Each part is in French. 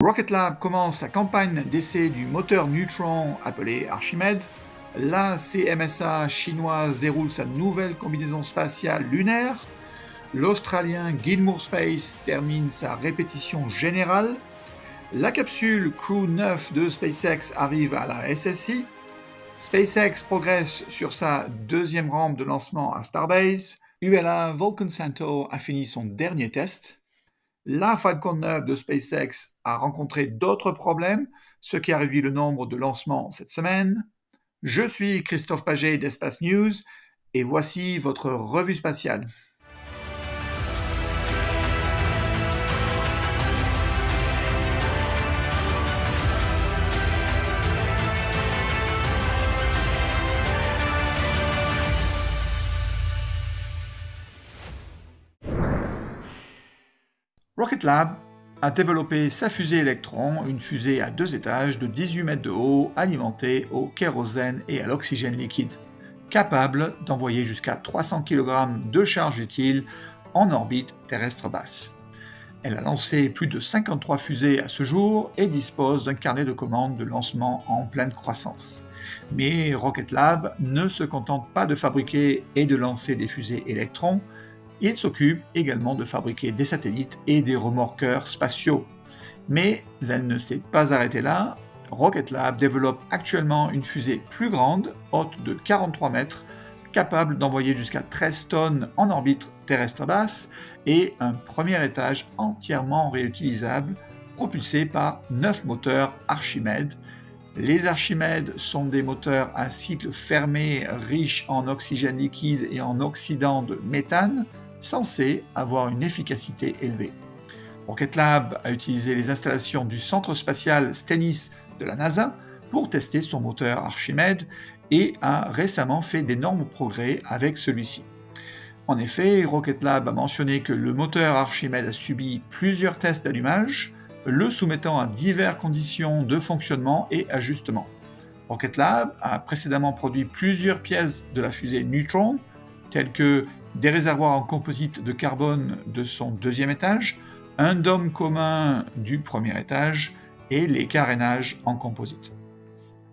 Rocket Lab commence sa campagne d'essai du moteur Neutron appelé Archimède. La CMSA chinoise déroule sa nouvelle combinaison spatiale lunaire. L'Australien Gilmour Space termine sa répétition générale. La capsule Crew 9 de SpaceX arrive à la SSI. SpaceX progresse sur sa deuxième rampe de lancement à Starbase. ULA Vulcan Centaur a fini son dernier test. La Falcon 9 de SpaceX a rencontré d'autres problèmes, ce qui a réduit le nombre de lancements cette semaine. Je suis Christophe Paget d'Espace News et voici votre revue spatiale. Rocket Lab a développé sa fusée Electron, une fusée à 2 étages de 18 mètres de haut, alimentée au kérosène et à l'oxygène liquide, capable d'envoyer jusqu'à 300 kg de charge utile en orbite terrestre basse. Elle a lancé plus de 53 fusées à ce jour et dispose d'un carnet de commandes de lancement en pleine croissance. Mais Rocket Lab ne se contente pas de fabriquer et de lancer des fusées Electron. Il s'occupe également de fabriquer des satellites et des remorqueurs spatiaux. Mais elle ne s'est pas arrêtée là. Rocket Lab développe actuellement une fusée plus grande, haute de 43 mètres, capable d'envoyer jusqu'à 13 tonnes en orbite terrestre basse et un premier étage entièrement réutilisable, propulsé par 9 moteurs Archimède. Les Archimèdes sont des moteurs à cycle fermé riches en oxygène liquide et en oxydant de méthane, censés avoir une efficacité élevée. Rocket Lab a utilisé les installations du centre spatial Stennis de la NASA pour tester son moteur Archimède et a récemment fait d'énormes progrès avec celui-ci. En effet, Rocket Lab a mentionné que le moteur Archimède a subi plusieurs tests d'allumage, le soumettant à diverses conditions de fonctionnement et ajustement. Rocket Lab a précédemment produit plusieurs pièces de la fusée Neutron, telles que des réservoirs en composite de carbone de son deuxième étage, un dôme commun du premier étage et les carénages en composite.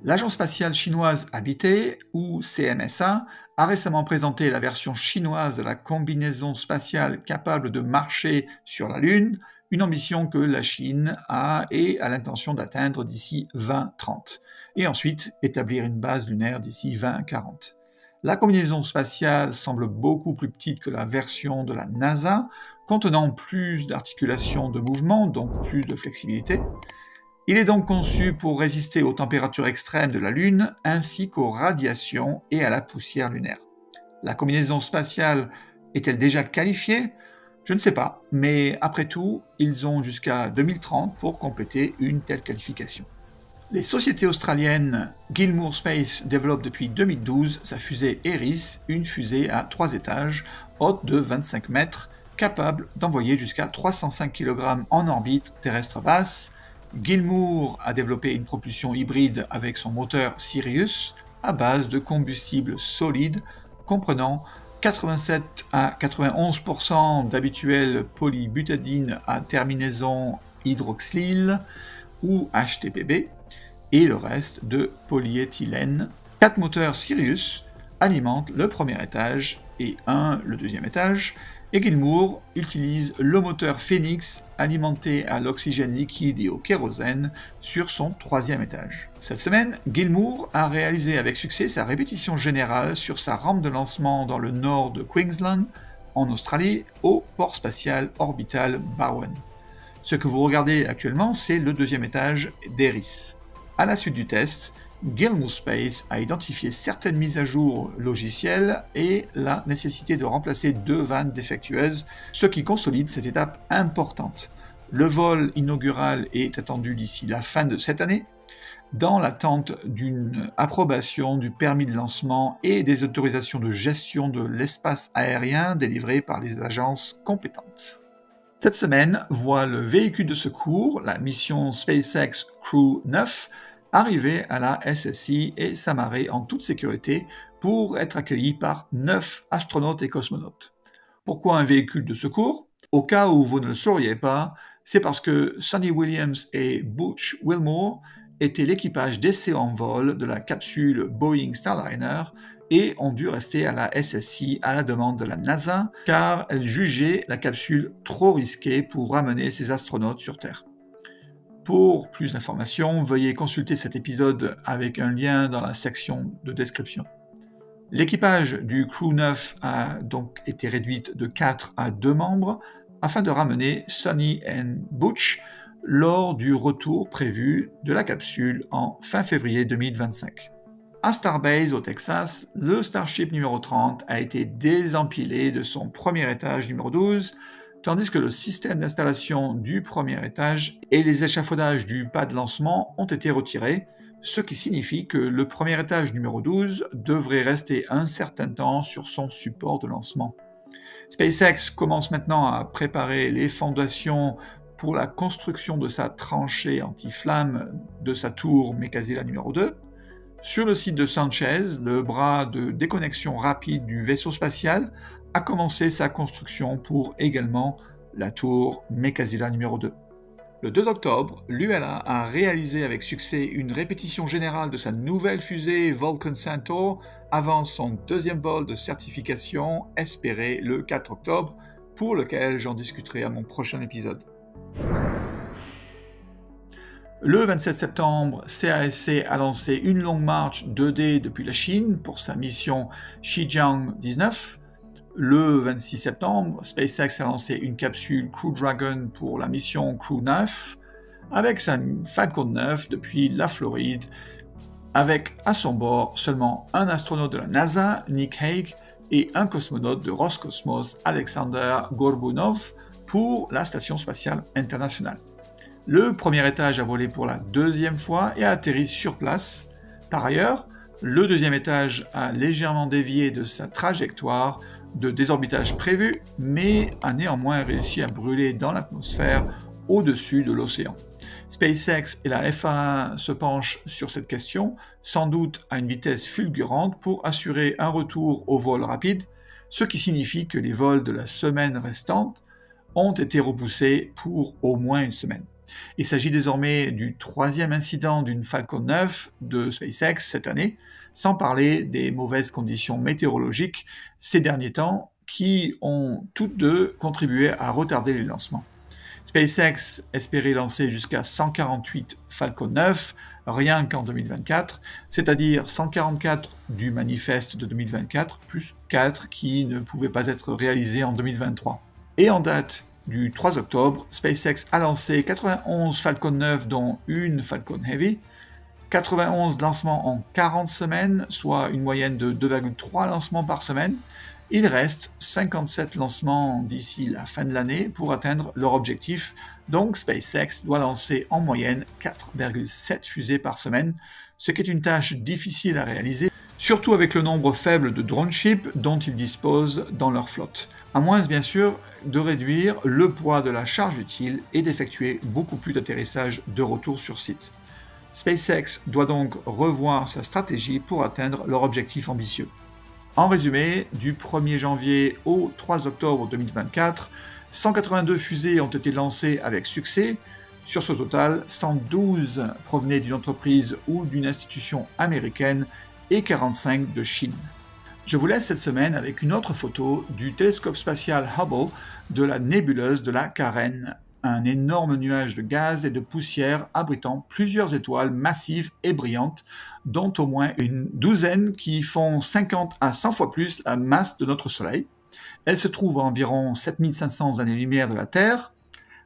L'Agence spatiale chinoise habitée, ou CMSA, a récemment présenté la version chinoise de la combinaison spatiale capable de marcher sur la Lune, une ambition que la Chine a et a l'intention d'atteindre d'ici 2030, et ensuite établir une base lunaire d'ici 2040. La combinaison spatiale semble beaucoup plus petite que la version de la NASA, contenant plus d'articulation de mouvement, donc plus de flexibilité. Il est donc conçu pour résister aux températures extrêmes de la Lune, ainsi qu'aux radiations et à la poussière lunaire. La combinaison spatiale est-elle déjà qualifiée ? Je ne sais pas, mais après tout, ils ont jusqu'à 2030 pour compléter une telle qualification. Les sociétés australiennes Gilmour Space développent depuis 2012 sa fusée Eris, une fusée à 3 étages, haute de 25 mètres, capable d'envoyer jusqu'à 305 kg en orbite terrestre basse. Gilmour a développé une propulsion hybride avec son moteur Sirius à base de combustible solide comprenant 87 à 91% d'habituel polybutadiene à terminaison hydroxyle ou HTPB et le reste de polyéthylène. 4 moteurs Sirius alimentent le premier étage et le deuxième étage, et Gilmour utilise le moteur Phoenix alimenté à l'oxygène liquide et au kérosène sur son troisième étage. Cette semaine, Gilmour a réalisé avec succès sa répétition générale sur sa rampe de lancement dans le nord de Queensland, en Australie, au port spatial orbital Barwon. Ce que vous regardez actuellement, c'est le deuxième étage d'Eris. À la suite du test, Gilmour Space a identifié certaines mises à jour logicielles et la nécessité de remplacer 2 vannes défectueuses, ce qui consolide cette étape importante. Le vol inaugural est attendu d'ici la fin de cette année, dans l'attente d'une approbation du permis de lancement et des autorisations de gestion de l'espace aérien délivrées par les agences compétentes. Cette semaine voit le véhicule de secours, la mission SpaceX Crew 9, arriver à la SSI et s'amarrer en toute sécurité pour être accueilli par 9 astronautes et cosmonautes. Pourquoi un véhicule de secours ? Au cas où vous ne le sauriez pas, C'est parce que Sonny Williams et Butch Wilmore étaient l'équipage d'essai en vol de la capsule Boeing Starliner et ont dû rester à la SSI à la demande de la NASA car elle jugeait la capsule trop risquée pour ramener ses astronautes sur Terre. Pour plus d'informations, veuillez consulter cet épisode avec un lien dans la section de description. L'équipage du Crew 9 a donc été réduite de 4 à 2 membres afin de ramener Sonny et Butch lors du retour prévu de la capsule en fin février 2025. À Starbase au Texas, le Starship numéro 30 a été désempilé de son premier étage numéro 12, tandis que le système d'installation du premier étage et les échafaudages du pas de lancement ont été retirés, ce qui signifie que le premier étage numéro 12 devrait rester un certain temps sur son support de lancement. SpaceX commence maintenant à préparer les fondations pour la construction de sa tranchée anti-flamme de sa tour Mekazila numéro 2. Sur le site de Sanchez, le bras de déconnexion rapide du vaisseau spatial a commencé sa construction pour également la tour Mekazila numéro 2. Le 2 octobre, l'ULA a réalisé avec succès une répétition générale de sa nouvelle fusée Vulcan Centaur avant son deuxième vol de certification espéré le 4 octobre, pour lequel j'en discuterai à mon prochain épisode. Le 27 septembre, CASC a lancé une longue marche 2D depuis la Chine pour sa mission Shijiang 19. Le 26 septembre, SpaceX a lancé une capsule Crew Dragon pour la mission Crew 9 avec sa Falcon 9 depuis la Floride, avec à son bord seulement un astronaute de la NASA, Nick Hague, et un cosmonaute de Roscosmos, Alexander Gorbunov, pour la Station spatiale internationale. Le premier étage a volé pour la deuxième fois et a atterri sur place. Par ailleurs, le deuxième étage a légèrement dévié de sa trajectoire de désorbitage prévu, mais a néanmoins réussi à brûler dans l'atmosphère au-dessus de l'océan. SpaceX et la FAA se penchent sur cette question, sans doute à une vitesse fulgurante pour assurer un retour au vol rapide, ce qui signifie que les vols de la semaine restante ont été repoussés pour au moins une semaine. Il s'agit désormais du troisième incident d'une Falcon 9 de SpaceX cette année, sans parler des mauvaises conditions météorologiques ces derniers temps qui ont toutes deux contribué à retarder les lancements. SpaceX espérait lancer jusqu'à 148 Falcon 9 rien qu'en 2024, c'est-à-dire 144 du manifeste de 2024 plus 4 qui ne pouvaient pas être réalisés en 2023. Et en date du 3 octobre, SpaceX a lancé 91 Falcon 9 dont une Falcon Heavy, 91 lancements en 40 semaines, soit une moyenne de 2,3 lancements par semaine. Il reste 57 lancements d'ici la fin de l'année pour atteindre leur objectif, donc SpaceX doit lancer en moyenne 4,7 fusées par semaine, ce qui est une tâche difficile à réaliser, surtout avec le nombre faible de drone ships dont ils disposent dans leur flotte, à moins bien sûr de réduire le poids de la charge utile et d'effectuer beaucoup plus d'atterrissages de retour sur site. SpaceX doit donc revoir sa stratégie pour atteindre leur objectif ambitieux. En résumé, du 1er janvier au 3 octobre 2024, 182 fusées ont été lancées avec succès. Sur ce total, 112 provenaient d'une entreprise ou d'une institution américaine et 45 de Chine. Je vous laisse cette semaine avec une autre photo du télescope spatial Hubble de la nébuleuse de la Carène, un énorme nuage de gaz et de poussière abritant plusieurs étoiles massives et brillantes, dont au moins une douzaine qui font 50 à 100 fois plus la masse de notre Soleil. Elle se trouve à environ 7500 années-lumière de la Terre.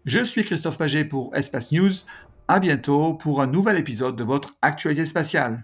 Je suis Christophe Paget pour Espace News. À bientôt pour un nouvel épisode de votre actualité spatiale.